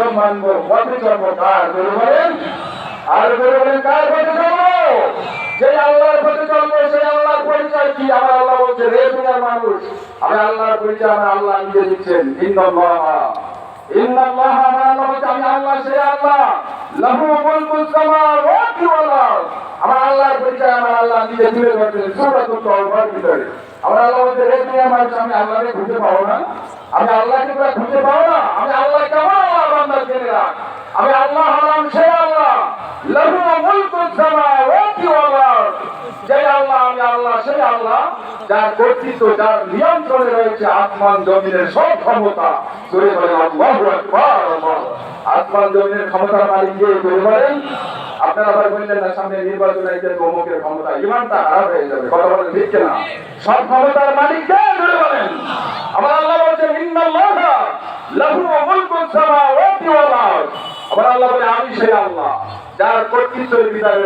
নিয়ম মানবো, পথে চলবো কার? বলেন আর বলেন কার পথে চলবো? যে আল্লাহর পথে চলবো সেই আল্লাহর পরিচয় কি? আমার আল্লাহ বলছে, রে দুনিয়ার মানুষ, আমি আল্লাহর পরিচয় আমার আল্লাহ নিজে দিচ্ছেন। ইন্নাল্লাহ, আমার আল্লাহ বলছে, আমি আল্লাহ সেই আল্লাহ, লাহু মুলকুস সামাওয়াতি ওয়াল আরদ। আমার আল্লাহর পরিচয় আমার আল্লাহ নিজে তুলে ধরছেন সূরাতুল তাওবার ভিতরে। আমার আল্লাহ বলছে, রে দুনিয়ার মানুষ, আমি আল্লাহকে খুঁজে পাবো না? আমি আল্লাহকে তোমরা খুঁজে পাও না? আমি আল্লাহ কেমন? আল্লাহ বান্দা জেনে রাখ, আমি আল্লাহ হলাম সেই আল্লাহ, লাহু মুলকুস সামাওয়াতি ওয়াল আরদ। যে আল্লাহ, আমি আল্লাহ সেই আল্লাহ যার কর্তৃত্ব, যার নিয়ন্ত্রণে রয়েছে আসমান জমিনের সব ক্ষমতা। জোরে বলেন আল্লাহু আকবার। আসমান জমিনের ক্ষমতার মালিক কে? জোরে বলেন। আপনারা আবার বললেন না সামনে নির্বাচন আইতে অমুকের ক্ষমতা, ইমানটা খারাপ হয়ে যাবে। কথা বলেন ঠিক কিনা? সব ক্ষমতার মালিক কে? জোরে বলেন। আমার আল্লাহ বলছেন, ইন্নাল্লাহা লাহু মুলকুস সামাওয়াতি ওয়াল আরদ। আমার আল্লাহ বলে, আমি সেই আল্লাহ যার কর্তৃত্বের ভিতরে